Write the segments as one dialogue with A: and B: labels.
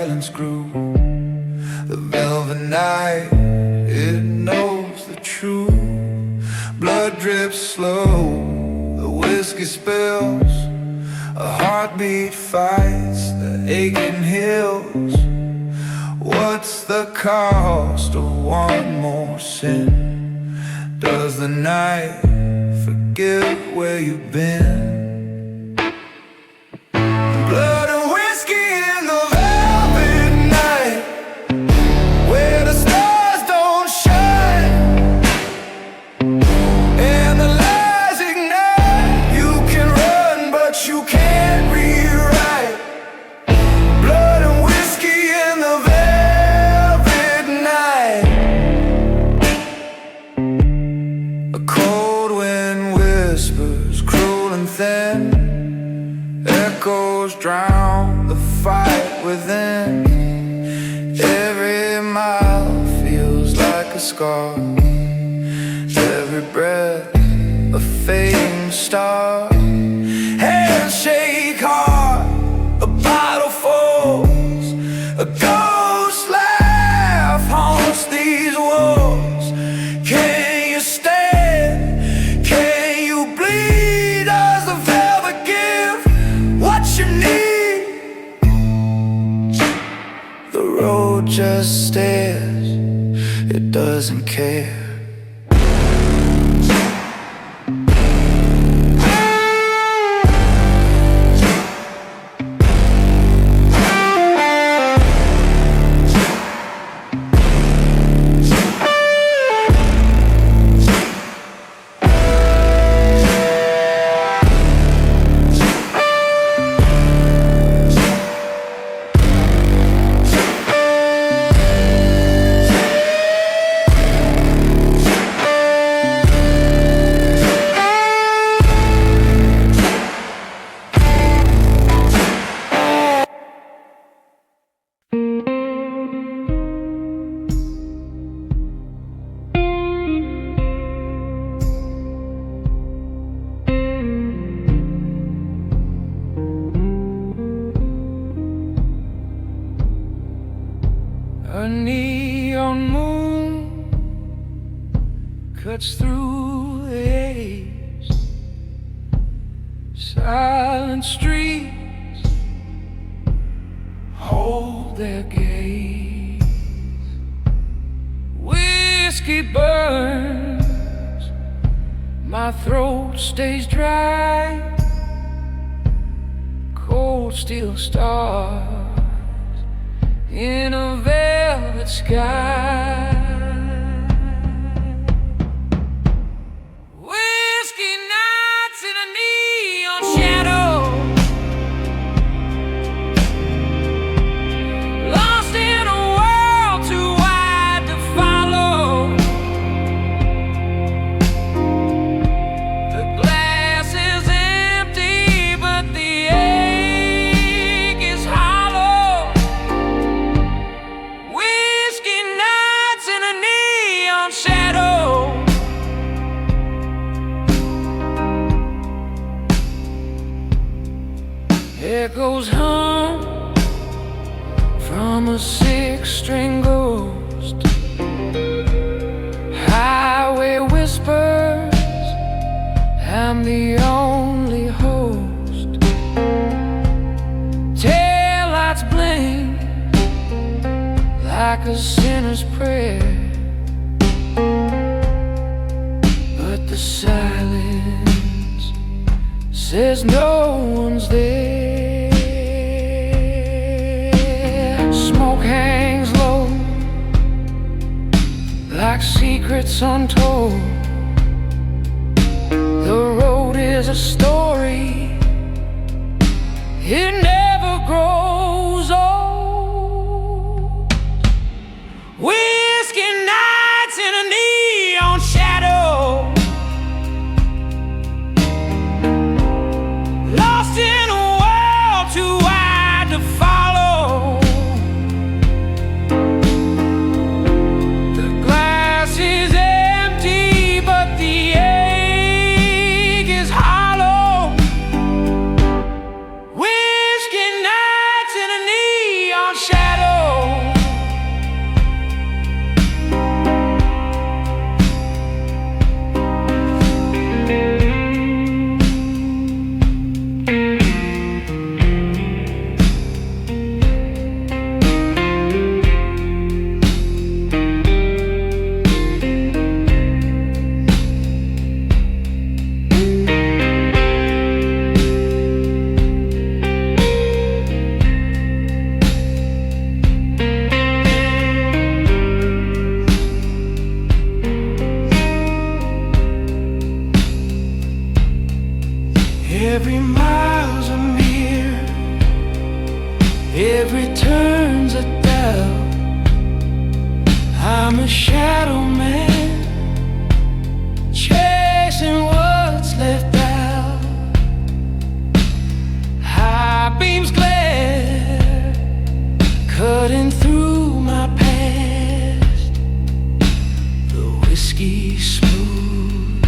A: silence grew. The velvet night, it knows the truth. Blood drips slow, the whiskey spills. A heartbeat fights the aching hills. What's the cost of one more sin? Does the night forgive where you've been? Blood and whiskey in the velvet night, where the stars don't shine and the lies ignite. You can run but you can't rewrite. Blood and whiskey in the velvet night. A cold wind whispers, cruel and thin. Echoes drown the fight within. Every mile feels like a scar. Every breath a fading star. Hands shake hard, a bottle falls. A ghost laugh haunts these walls. Can you stand? Can you bleed? Does the velvet give what you need? The road just stares, it doesn't care. A neon moon cuts through the haze. Silent streets hold their gaze. Whiskey burns, my throat stays dry. Cold steel stars in a velvet sky. Whiskey nights in a neon shadow, lost in a world too wide to follow. The glass is empty, but the ache is hollow. Whiskey nights in a neon shadow. Echoes hum from a six-string ghost. Highway whispers, I'm the only host. Taillights blink like a sinner's prayer, but the silence says no one's there. Smoke hangs low like secrets untold. The road is a story, it never grows old. Whiskey nights in a neon shadow, lost in a world too wide to follow. The glass is empty, but the ache is hollow. Whiskey nights turns a doubt. I'm a shadow man, chasing what's left out. High beams glare, cutting through my past. The whiskey smooth,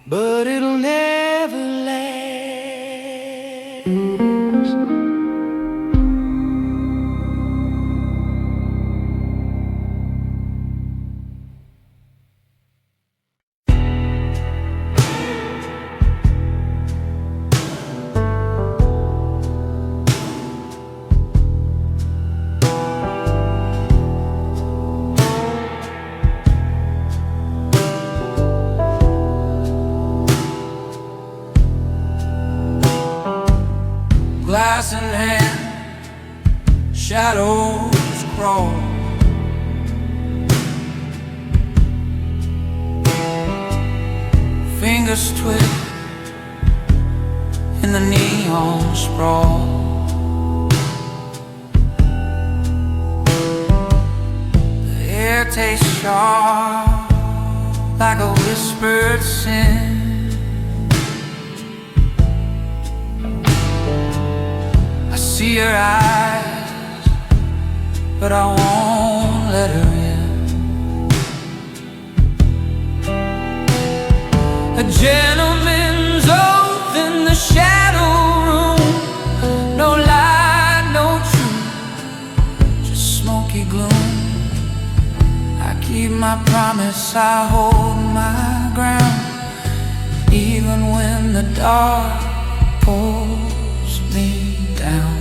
A: but it'll never last. Glass in hand, shadows crawl. Fingers twist in the neon sprawl. The air tastes sharp like a whispered sin. I see her eyes, but I won't let her in. A gentleman's oath in the shadow room. No lie, no truth, just smoky gloom. I keep my promise, I hold my ground, even when the dark pulls me down.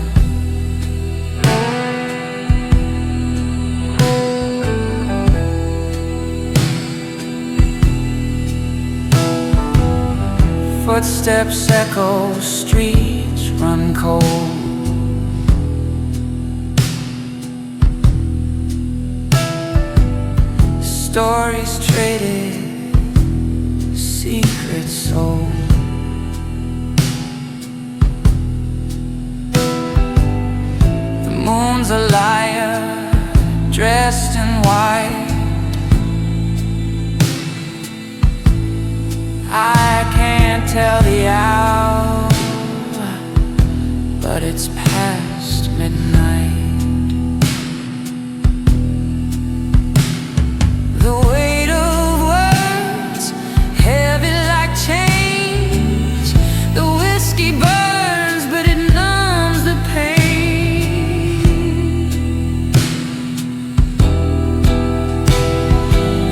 A: Footsteps echo, streets run cold. Stories traded, secrets sold. The moon's a liar, dressed in white. I can't tell the hour, but it's past midnight. The weight of words, heavy like chains. The whiskey burns, but it numbs the pain.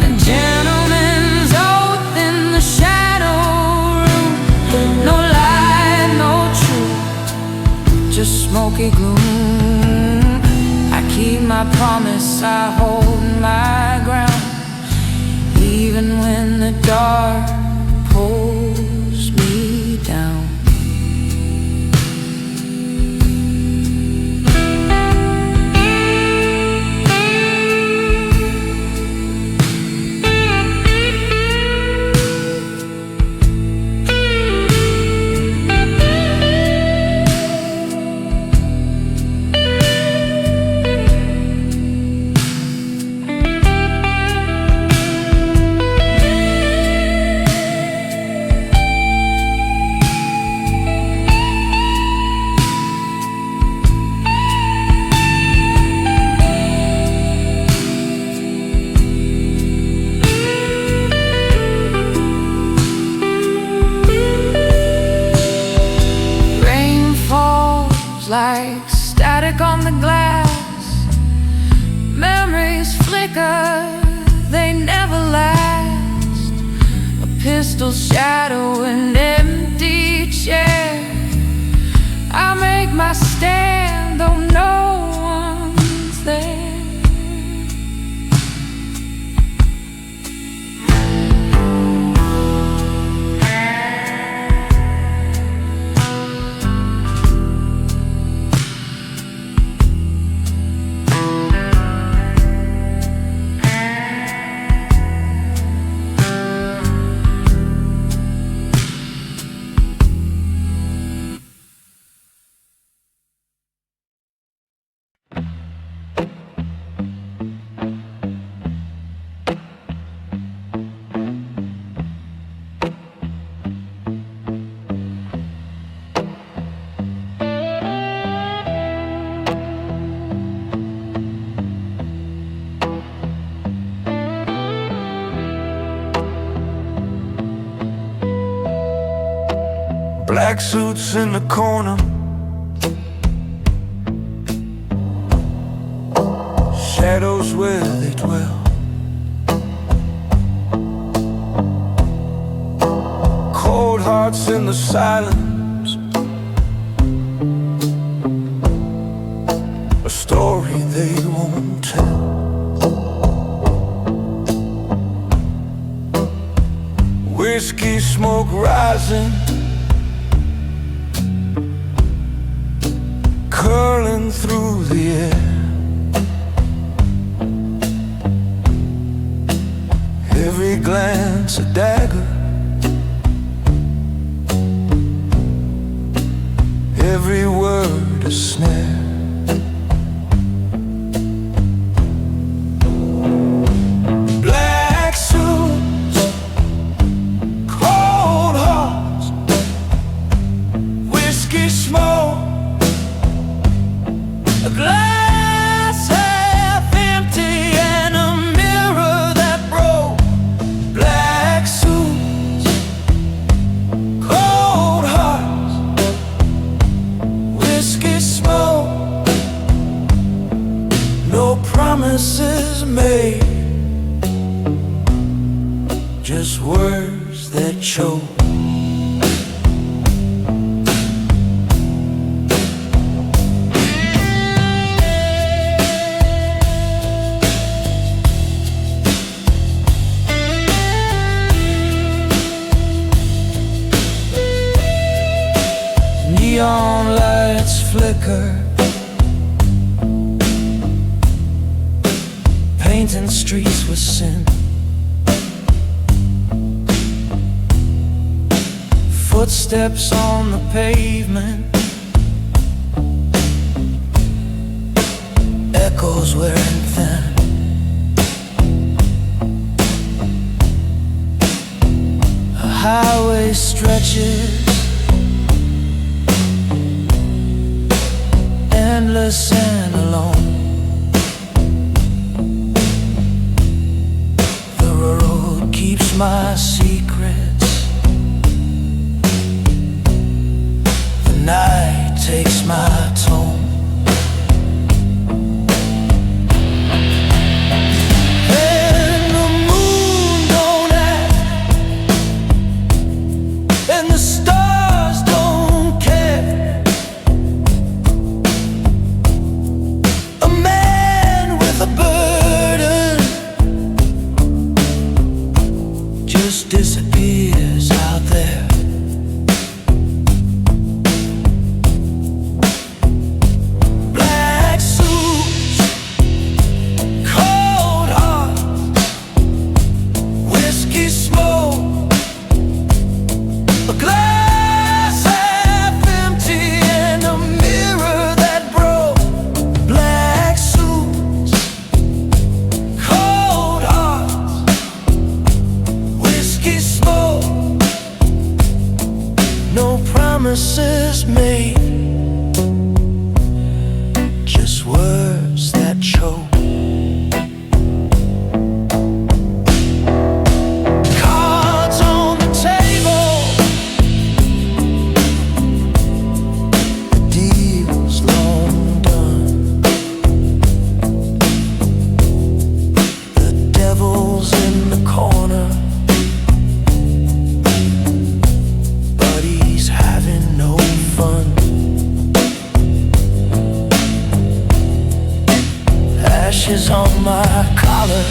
A: A gentleman's oath in the shadow room. No lie, no truth, just smoky gloom. I keep my promise, I hold my ground, even when the dark pulls me down. Like static on the glass, memories flicker, they never last. A pistol shadow, an empty chair. I make my stand, though no one's there. Black suits in the corner, shadows where they dwell. Cold hearts in the silence, a story they won't tell. Whiskey smoke rising, curling through the air. Every glance a dagger, every word a snare. Black suits, cold hearts, whiskey smoke, a glass half empty and a mirror that broke. Black suits, cold hearts, whiskey smoke, no promises made, just words that choke. Neon lights flicker, painting streets with sin. Footsteps on the pavement, echoes wearing thin. A highway stretches, endless and alone. The road keeps my secrets, the night takes my tone. And the moon don't act, and the stars don't care. A man with a burden just disappears out there. Black suits, cold hearts, whiskey smoke, a glass half empty and a mirror that broke. Black suits, cold hearts, whiskey smoke, no promises made, just words that choke. Cards on the table, the deal's long done. The devil's in the corner, but he's having no fun. Ashes on my collar,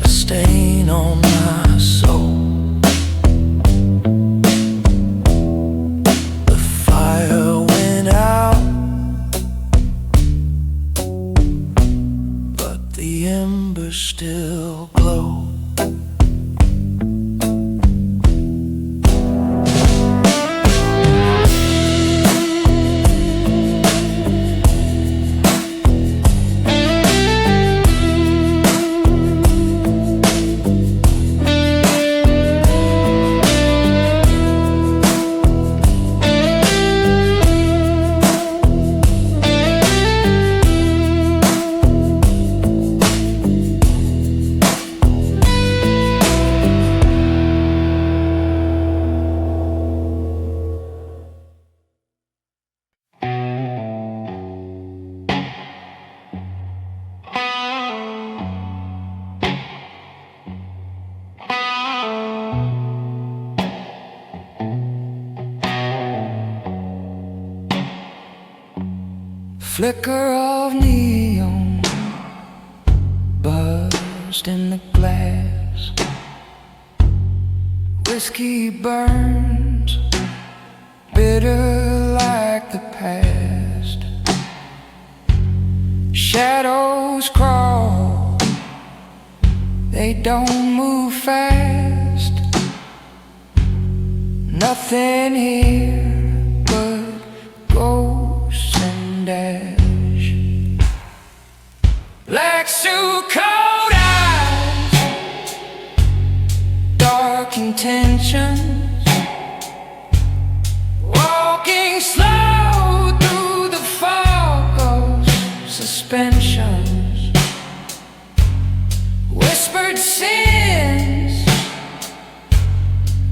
A: a stain on my soul. The fire went out, but the embers still glow. flicker of neon buzzed in the glass. Whiskey burns bitter like the past. Shadows crawl, they don't move fast. Nothing here but ghosts and ash. Black suit, cold eyes, dark intentions, walking slow through the fog of suspensions. Whispered sins,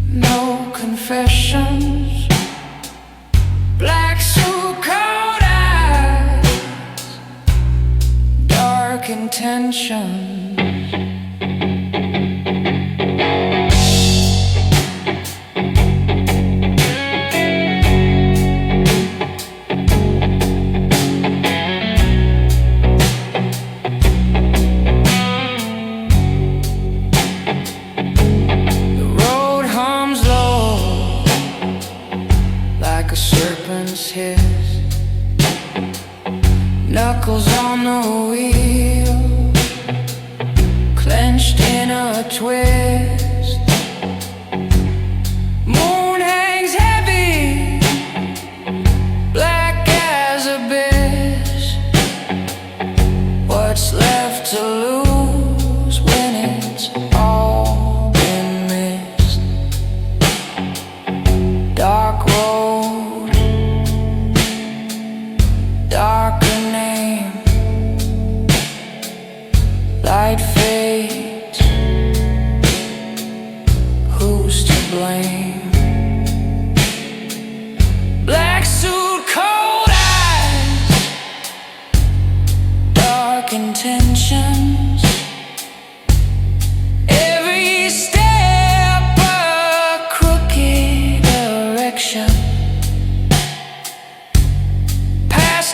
A: no confessions. Black suit, cold eyes, dark intentions. Hiss, knuckles on the wheel, clenched in a twist. Moon hangs heavy, black as abyss. What's left to lose when it's all been missed? Dark road, darker name, light fades, who's to blame? Black suit, cold eyes, dark intentions. Every step a crooked direction.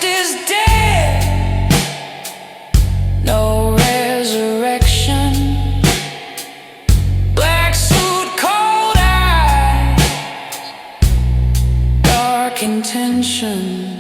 A: Is dead, no resurrection. Black suit, cold eyes, dark intentions.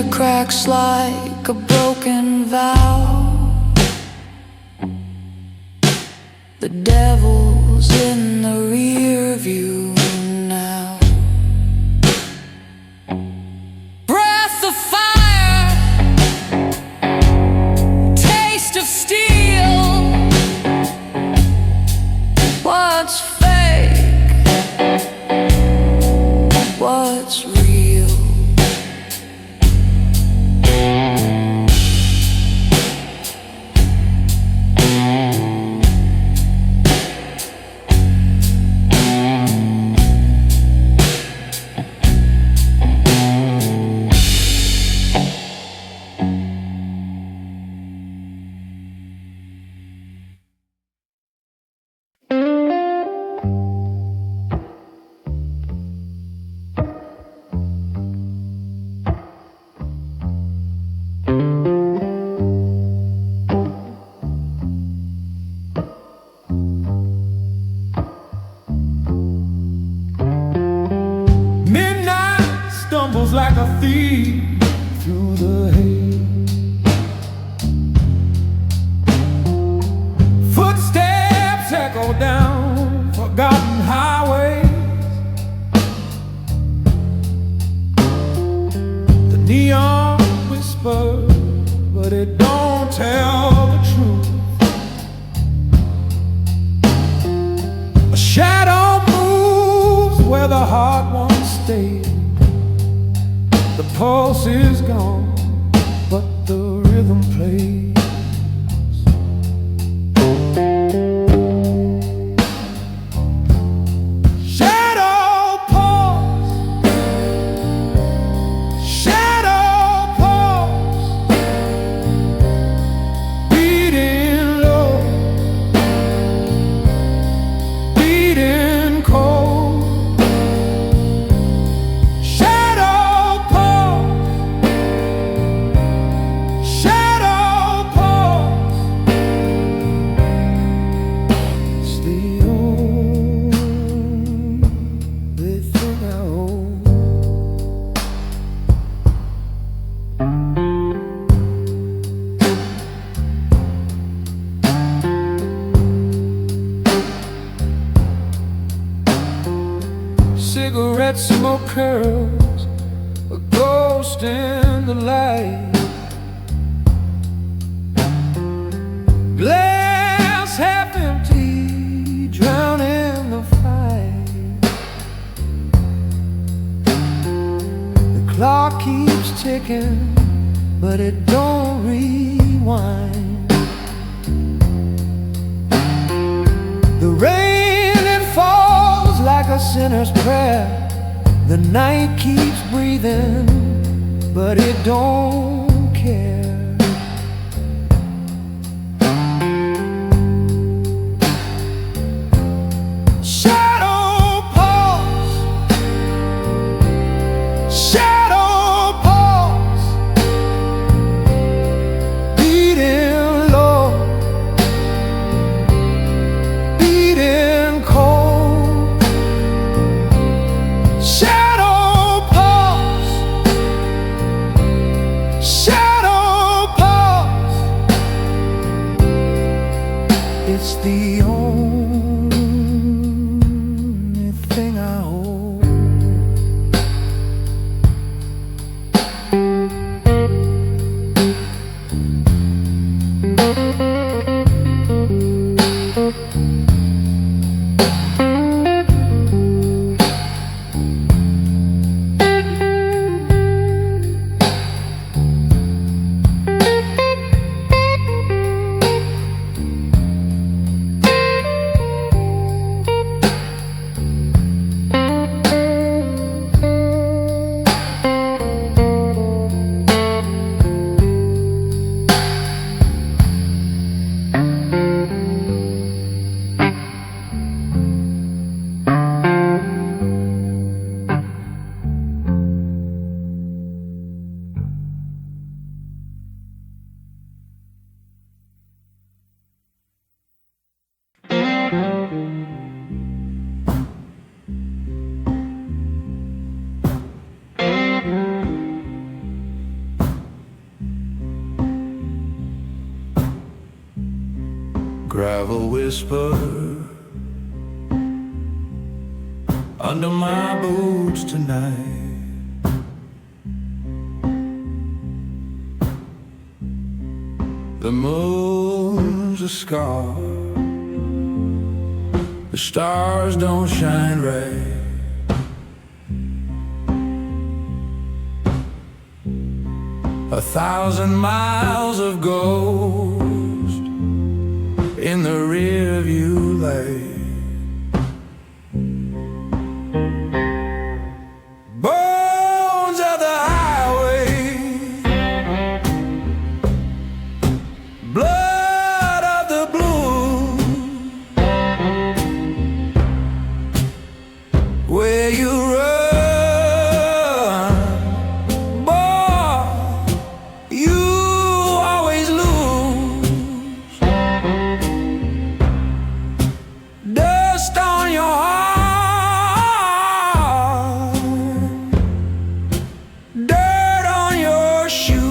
A: Cracks like a broken vow. The devil's in the rear view now. Breath of fire, taste of steel. What's fake? What's real? Like a thief through the haze. Footsteps echo down forgotten highways. The neon whispers, but it don't tell the truth. A shadow the heart won't stay. The pulse is gone, but the rhythm plays. Shadow pulse, shadow pulse, beating low, beating cold. Shadow pulse, shadow pulse. It's the only thing I own. Cigarette smoke curls, a ghost in the light. Glass half empty, drowning the fight. The clock keeps ticking, but it don't rewind. The rain, it falls like a sinner's prayer. The night keeps breathing, but it don't care. Shadow pulse, shadow pulse, beating low, beating cold. Shadow pulse, shadow pulse. It's the only thing I hold. Gravel whisper under my boots tonight. The moon's a scar, the stars don't shine right. A thousand miles of ghost in the rear view light. Bones of the highway, blood of the blue, where you run, boy, you always lose. Dust on your heart, dirt on your shoes.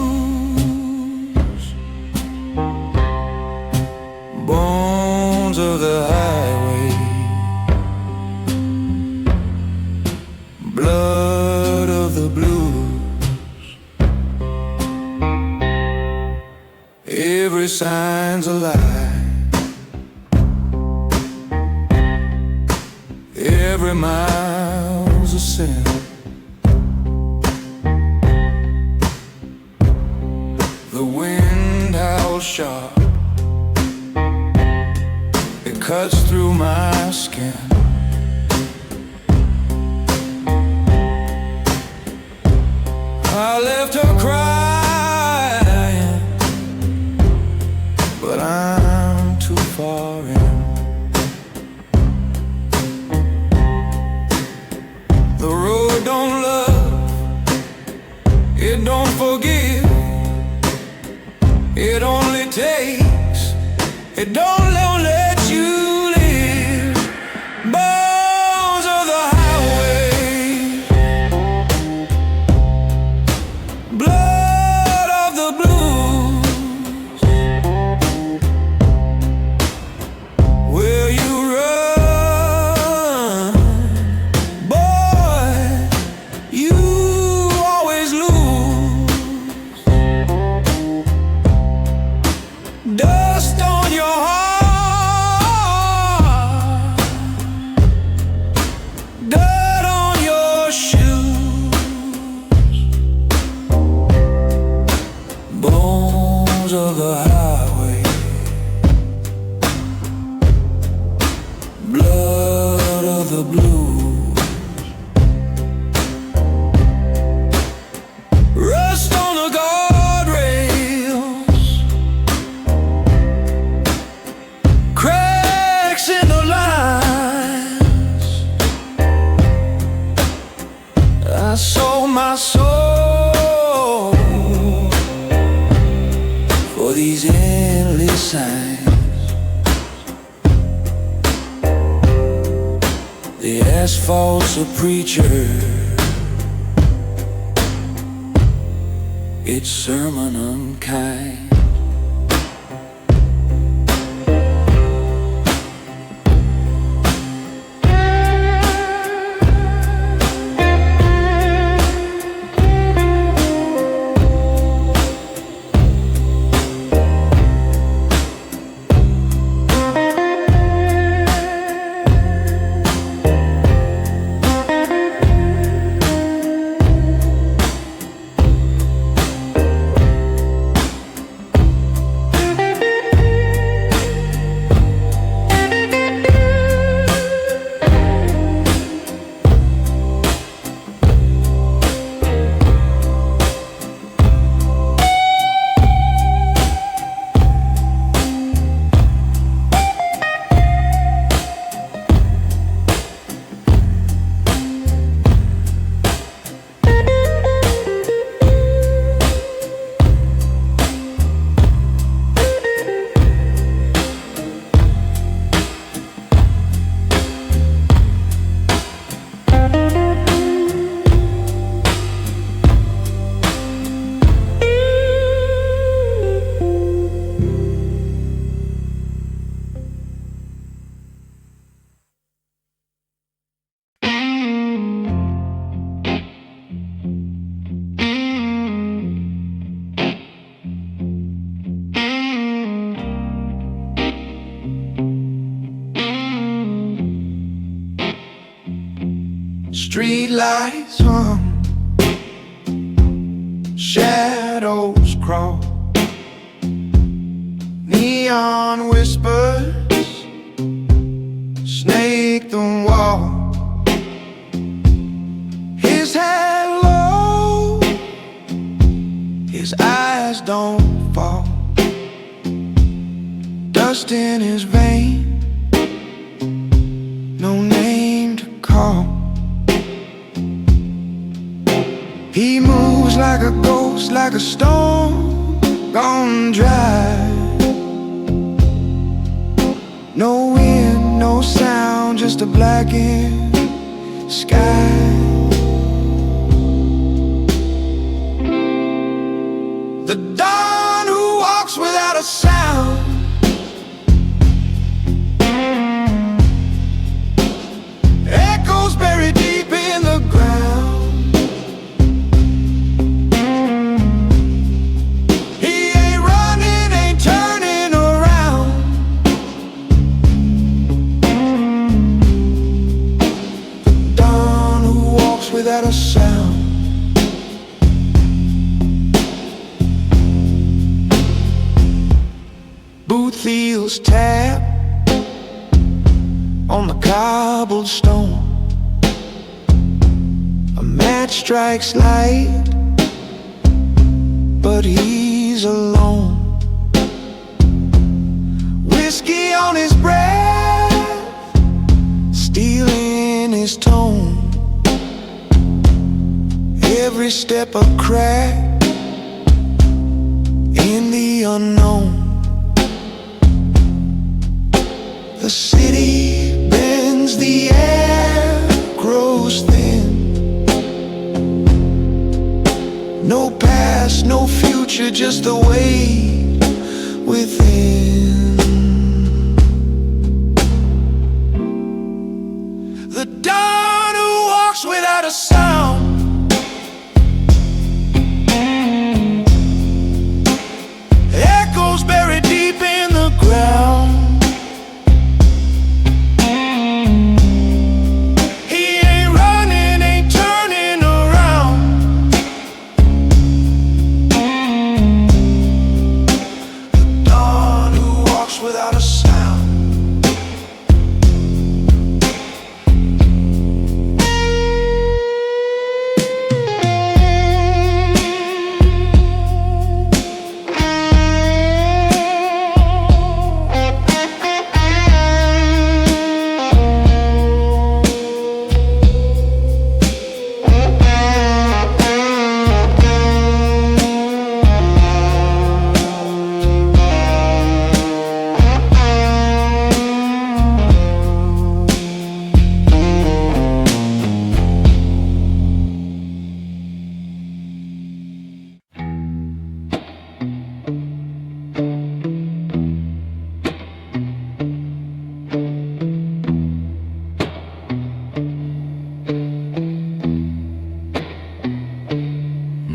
A: Bones of the highway, blood of the blues. Every sign's a lie, every mile a sin. The wind howls sharp, it cuts through my skin. I left her crying, but I'm too far in. The road don't love, it don't forgive. It only takes, it don't let you live. Bones of the highway, blood of the blues. Will you run, boy? You always lose. Dust on your heart, dirt on your shoes. Bones of the highway, blood of the blues. Rust on the guardrails, cracks in the lines. I sold my soul for these endless signs. The asphalt's a preacher, its sermon unkind. Street lights hum, shadows crawl, neon whispers snake the wall. His head low, his eyes don't fall, dust in his vein, no name to call. He moves like a ghost, like a stone gone dry. No wind, no sound, just a blackened sky. The dawn who walks without a sound, echoes buried deep in the ground. Dawn who walks without a sound. Booth heels tap on the cobbled stone. A match strikes light, but he's alone. Whiskey on his breath, steel in his tone. Every step a crack in the unknown. The city bends, the air grows thin. No past, no future, just the weight within. The dawn who walks without a sound. Echoes buried deep in the ground. Without a sound.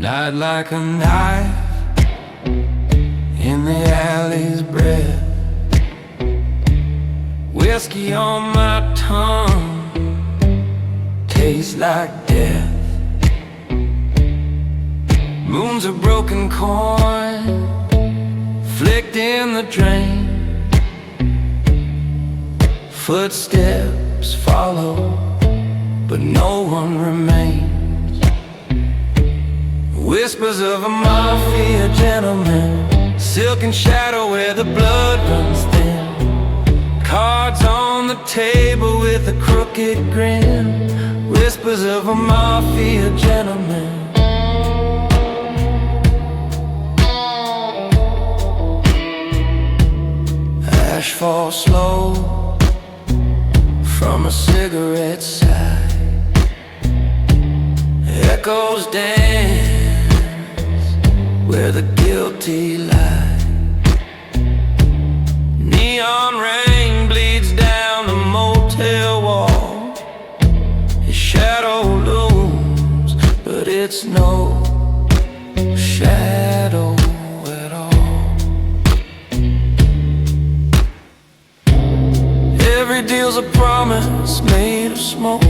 A: Night like a knife in the alley's breath. Whiskey on my tongue tastes like death. Moon's a broken coin flicked in the drain. Footsteps follow, but no one remains. Whispers of a mafia gentleman, silk and shadow where the blood runs thin. Cards on the table with a crooked grin. Whispers of a mafia gentleman. Ash falls slow from a cigarette side. Echoes dance where the guilty lie. Neon rain bleeds down the motel wall. His shadow looms, but it's no shadow at all. Every deal's a promise made of smoke.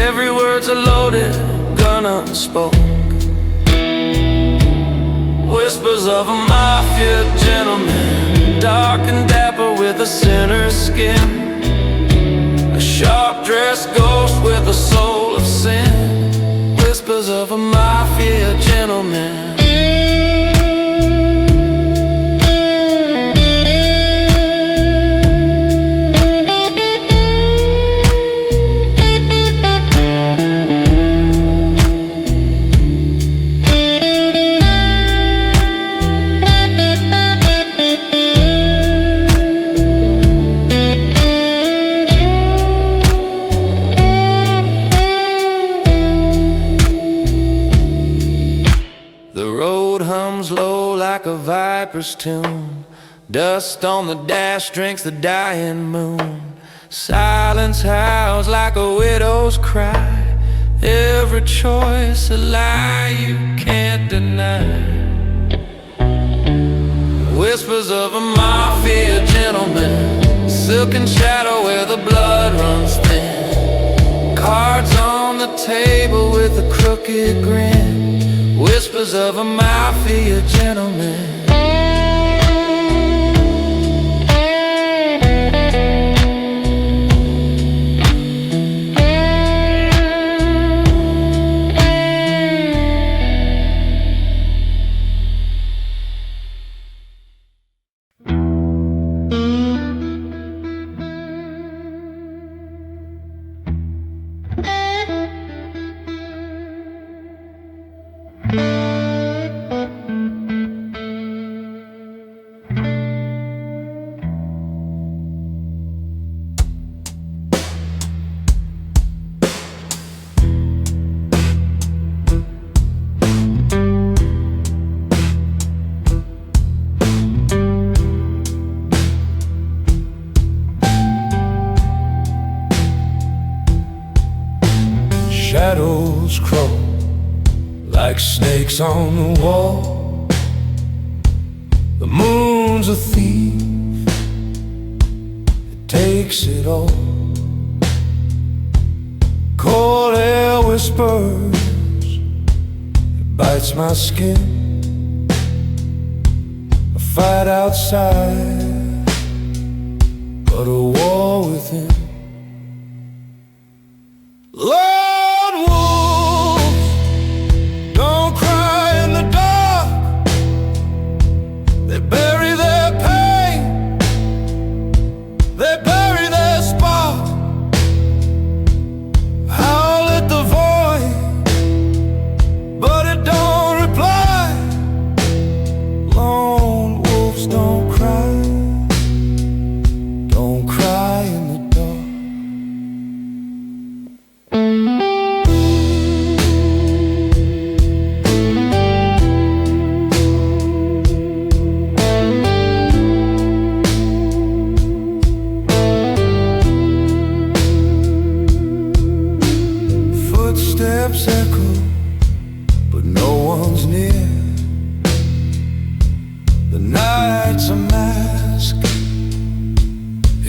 A: Every word's a loaded gun unspoke. Whispers of a mafia gentleman, dark and dapper with a sinner's skin. A sharp-dressed ghost with a soul of sin. Whispers of a mafia gentleman. Like a viper's tune, dust on the dash drinks the dying moon. Silence howls like a widow's cry. Every choice a lie you can't deny. Whispers of a mafia gentleman, silken shadow where the blood runs thin. Cards on the table with a crooked grin. Whispers of a Mafia gentleman.
B: Shadows crawl like snakes on the wall. The moon's a thief, it takes it all. Cold air whispers, it bites my skin. A fight outside, but a war within. Lone wolves don't cry in the dark. They bury their pain, they bury their spark. Howl at the void, but it don't reply. Lone wolves don't cry in the dark. Footsteps echo, but no one's near. The night's a mask,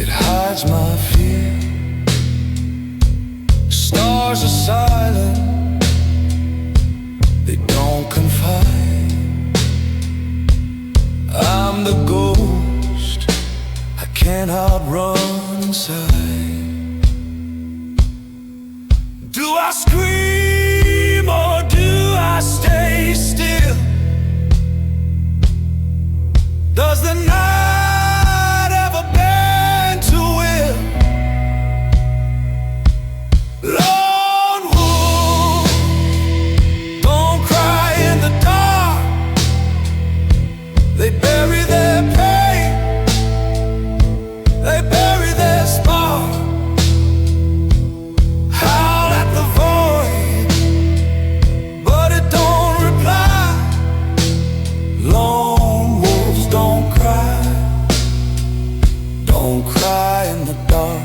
B: it hides my fear. Stars are silent, they don't confide. I'm the ghost, I can't outrun inside. Do I scream or do I stay still? Does the night ever bend to will? Lone wolf don't cry in the dark. They bury their pain, they bury their spark. Howl at the void, but it don't reply. Lone wolves don't cry in the dark.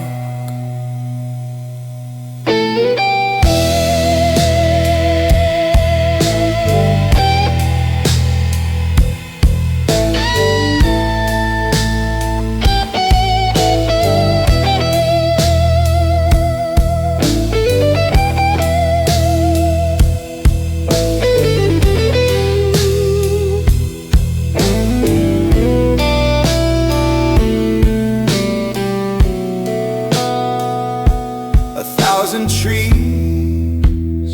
B: A thousand trees,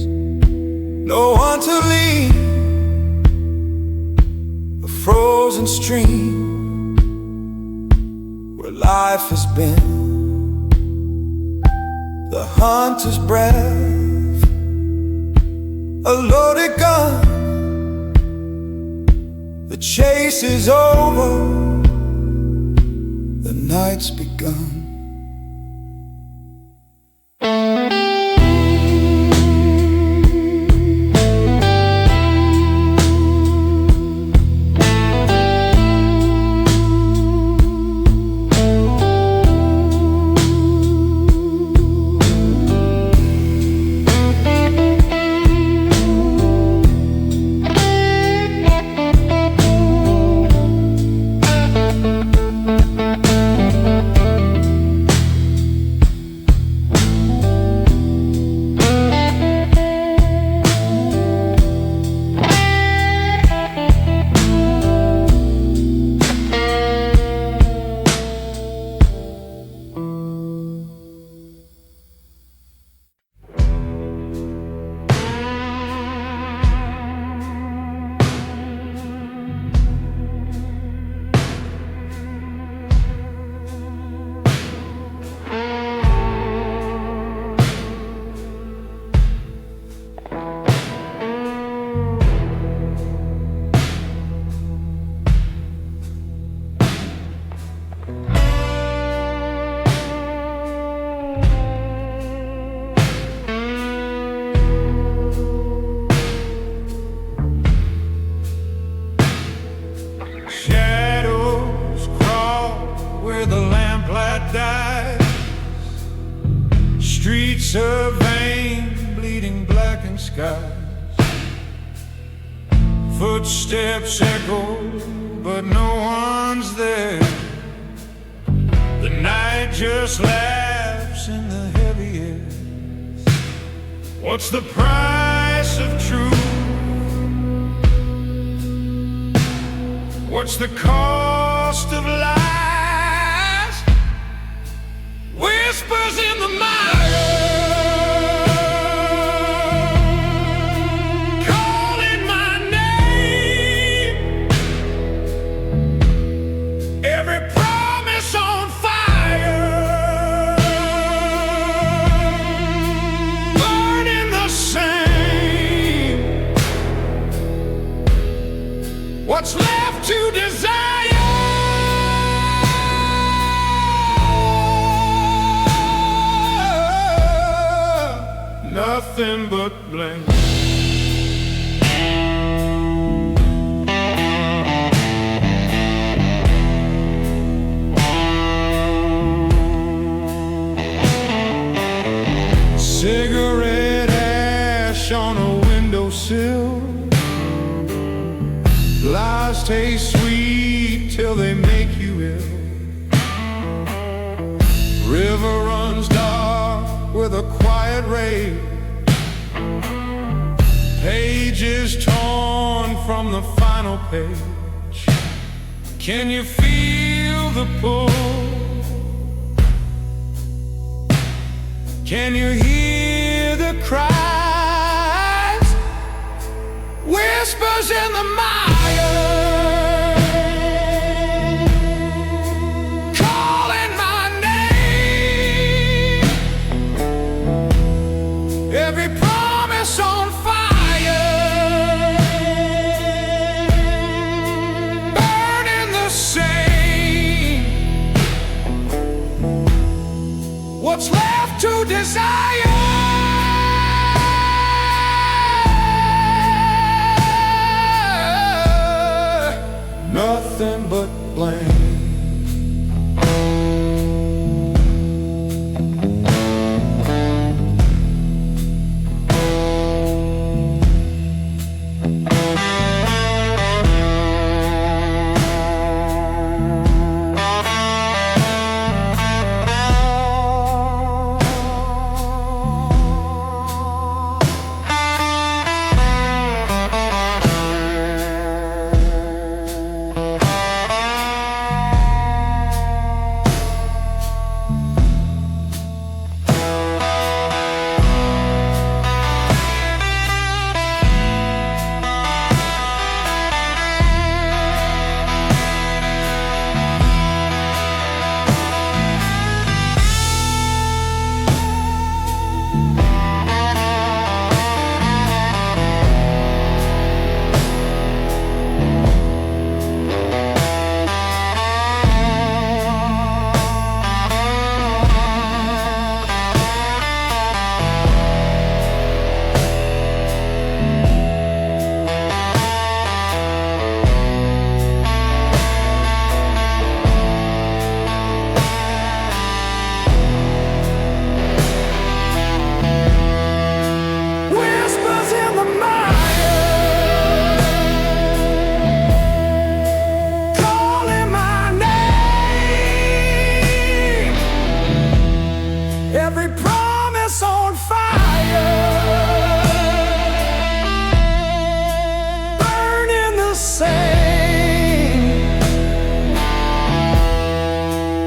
B: no one to lean. A frozen stream where life has been. The hunter's breath, a loaded gun. The chase is over, the night's begun. dies. Streets are vain, bleeding blackened skies. Footsteps echo, but no one's there. The night just laughs in the heavy air. What's the price of truth? What's the cost of lies? Whispers in the mire, calling my name. Every promise on fire, burning the same. What's left to desire? Nothing but blame. Cigarette ash on a windowsill. Lies taste sweet till they make you ill. River runs dark with a quiet rage. Pages torn from the final page. Can you feel the pull? Can you hear the cries? Whispers in the mire, calling my name. Every promise on fire, burning the same. What's left to desire? Nothing but blame.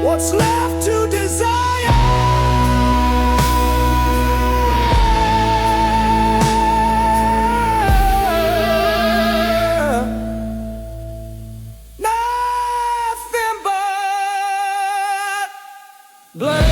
B: What's left to desire? Nothing but blame.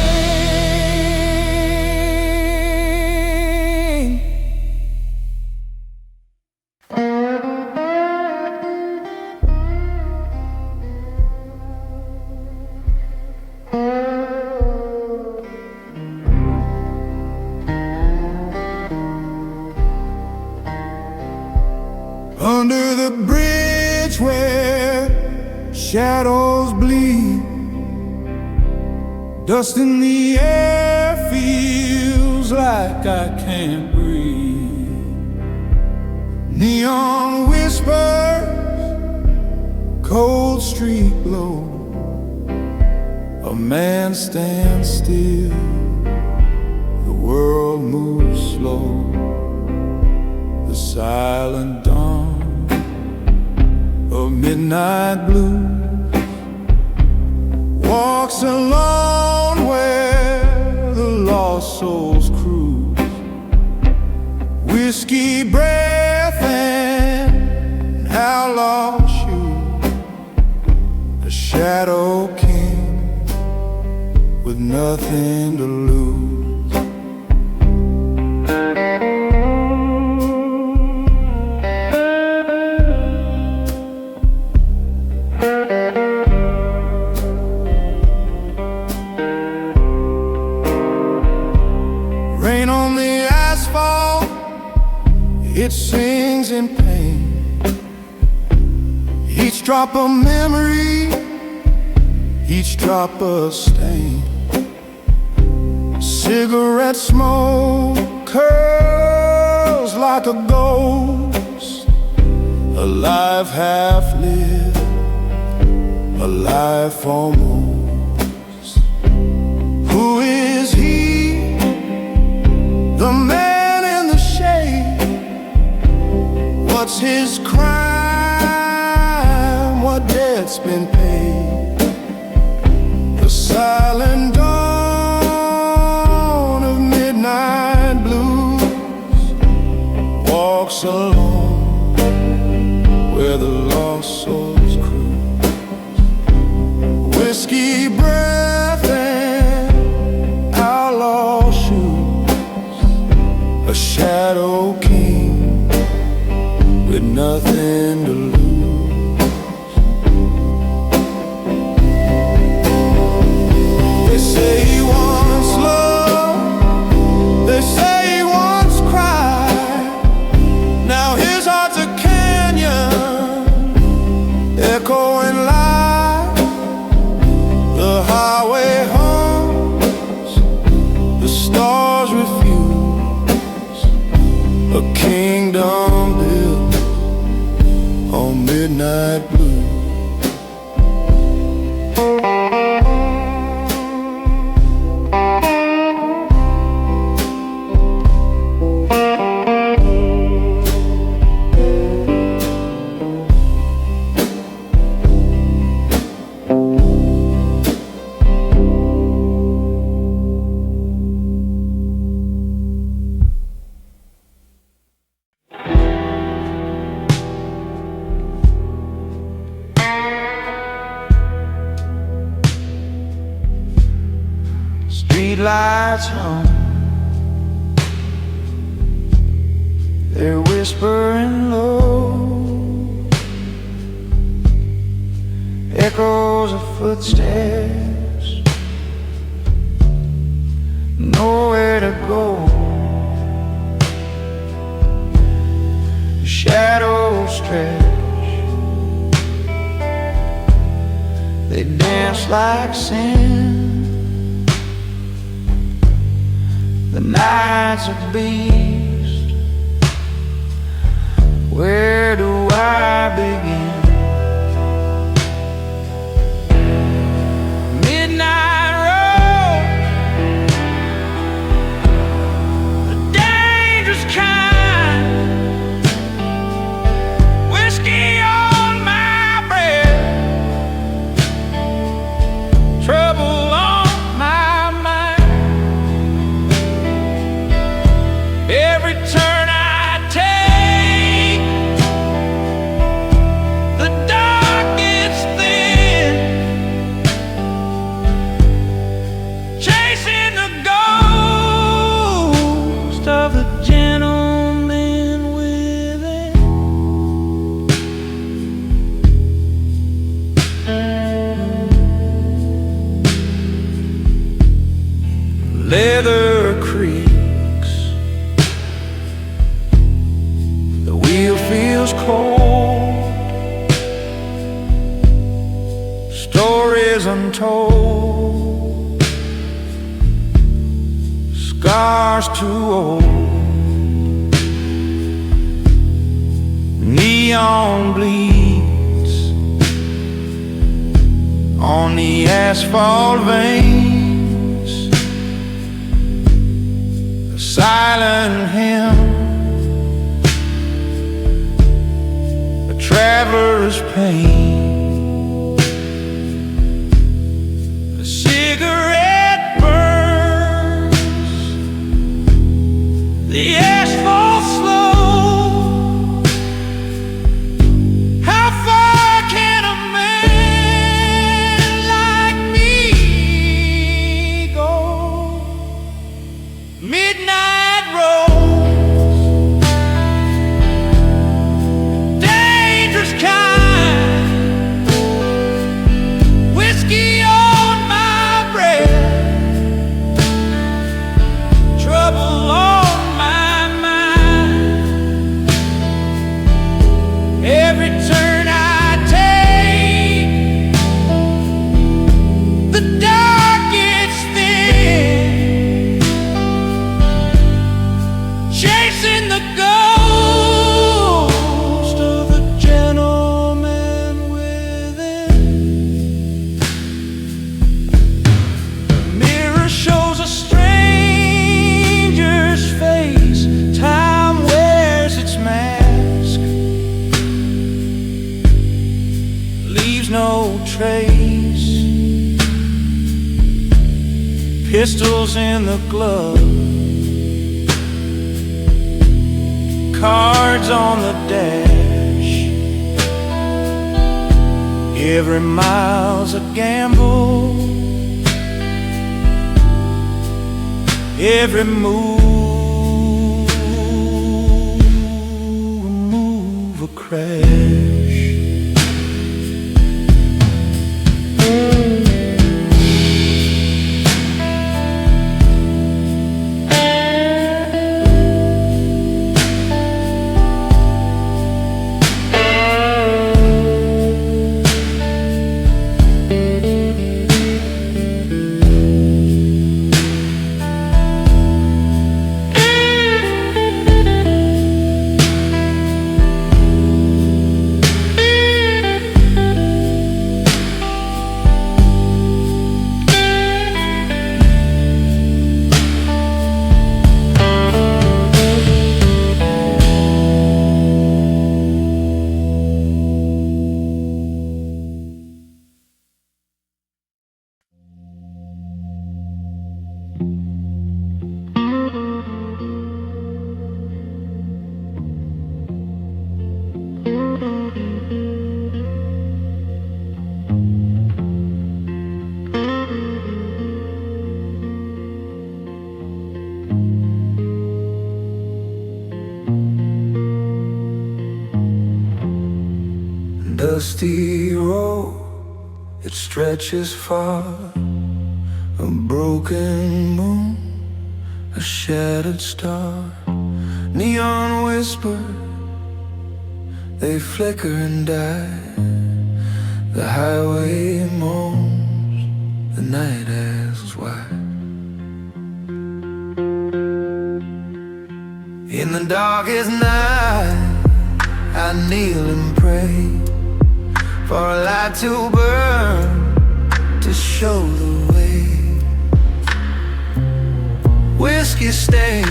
B: Under the bridge where shadows bleed,
A: Dust in the air feels like I can't breathe. Neon whispers, cold street glow. A man stands still, the world moves slow. The silent dawn of midnight blue walks alone where the lost souls cruise. Whiskey breath and outlaw shoes. A shadow king with nothing to lose. Rain on the asphalt, it sings in pain. Each drop a memory, each drop a stain. Cigarette smoke curls like a ghost. A life half lived, a life almost. Who is he? The man in the shade. What's his crime? What debt's been paid? The silent dawn of midnight blues walks alone where the lost souls cruise. Whiskey breath and outlaw shoes. A shadow king with nothing to lose. They say he wants love, they say he wants cry. Now his heart's a canyon, echoing light. The highway hums, the stars refuse. A kingdom built on midnight blue. Streetlights hum, they're whispering low. Echoes of footsteps, nowhere to go. Shadows stretch, they dance like sin. The night's a beast. Where do I begin? Midnight road, the dangerous kind. Whiskey on my breath, trouble on my mind. Every turn I take, the dark gets thin. Chasing the ghost of the gentleman within. Leather creaks, the wheel feels cold. Stories untold, scars too old. Neon bleeds on the asphalt veins, a silent hymn, a traveler's pain. A cigarette burns the asphalt slow. How far can a man like me go? Midnight roads, dangerous kind, whiskey on my breath, trouble on my mind. Every turn I take, the dark gets thin, chasing the ghost of the gentleman within. The mirror shows a stranger's face. Time wears its mask, leaves no trace. Pistols in the glove, cards on the dash. Every mile's a gamble, every move a crash. Dusty road, it stretches far. A broken moon, a shattered star. Neon whispers, they flicker and die. The highway moans, the night asks why. In the darkest night, I kneel and pray for a light to burn, to show the way. Whiskey stains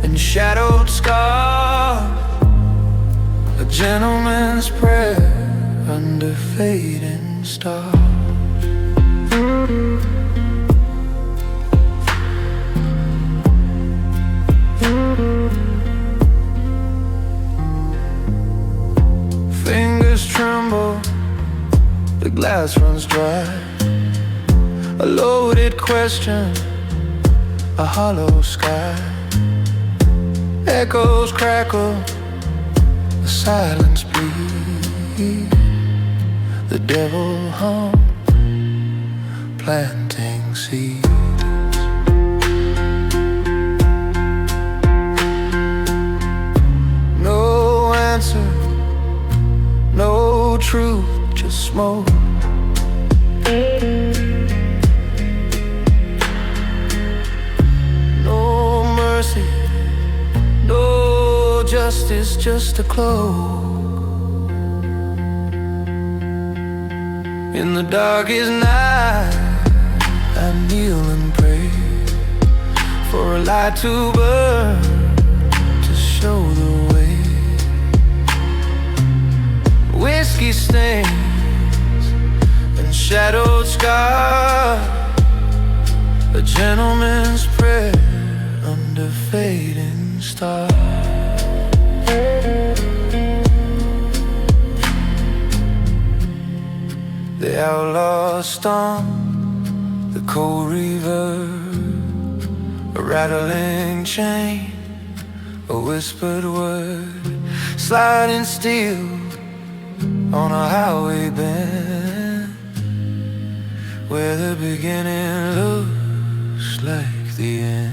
A: and shadowed scars, a gentleman's prayer under fading stars. Fingers tremble, the glass runs dry. A loaded question, a hollow sky. Echoes crackle, the silence bleeds. The devil hums, planting seeds. No answer, no truth, just smoke. trust is just a cloak. In the darkest night, I kneel and pray for a light to burn, to show the way. Whiskey stains and shadowed scars, a gentleman's prayer under fading stars. The outlaw stomp, the cold reverb, a rattling chain, a whispered word, sliding steel on a highway bend, where the beginning looks like the end.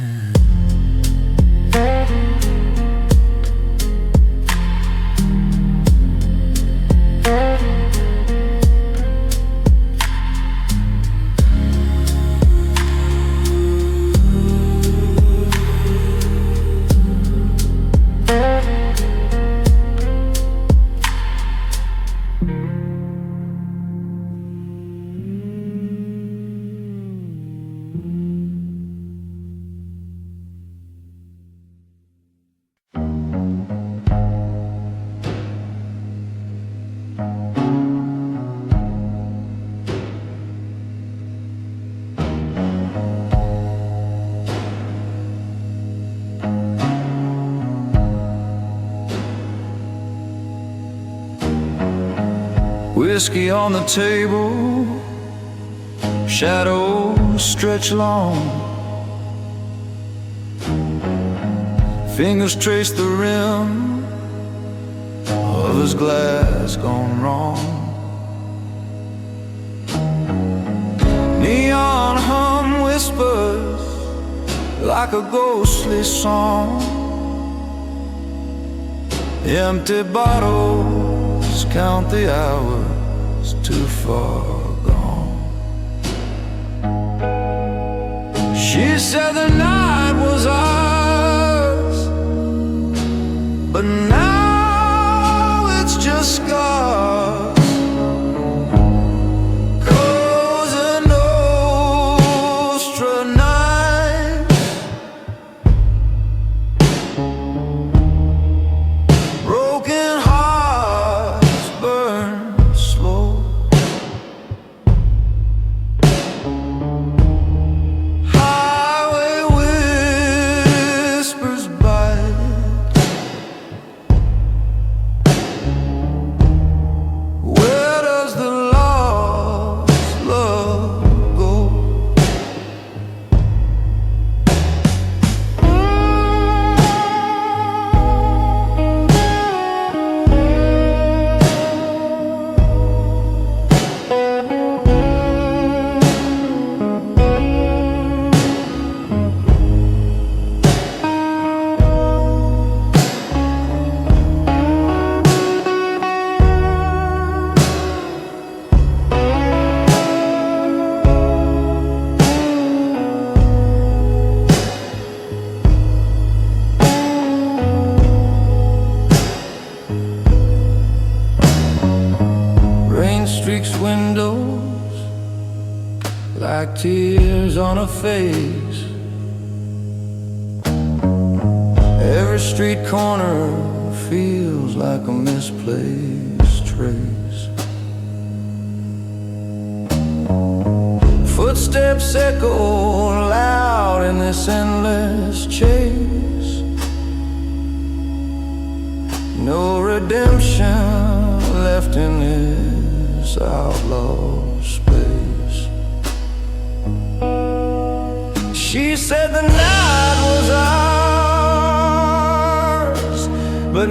B: Whiskey on the table, shadows stretch long, fingers trace the rim of his glass gone wrong. Neon hum whispers like a ghostly song. Empty bottles count the hours too far gone. She said the night was ours, but now it's just scars. Cosa Nostra night, broken hearts burn slow. Highway whispers bite. Where does the lost love go? Rain streaks windows like tears on a face. Every street corner feels like a misplaced trace. Footsteps echo loud in this endless chase. No redemption left in this outlaw space. She said the night was ours, but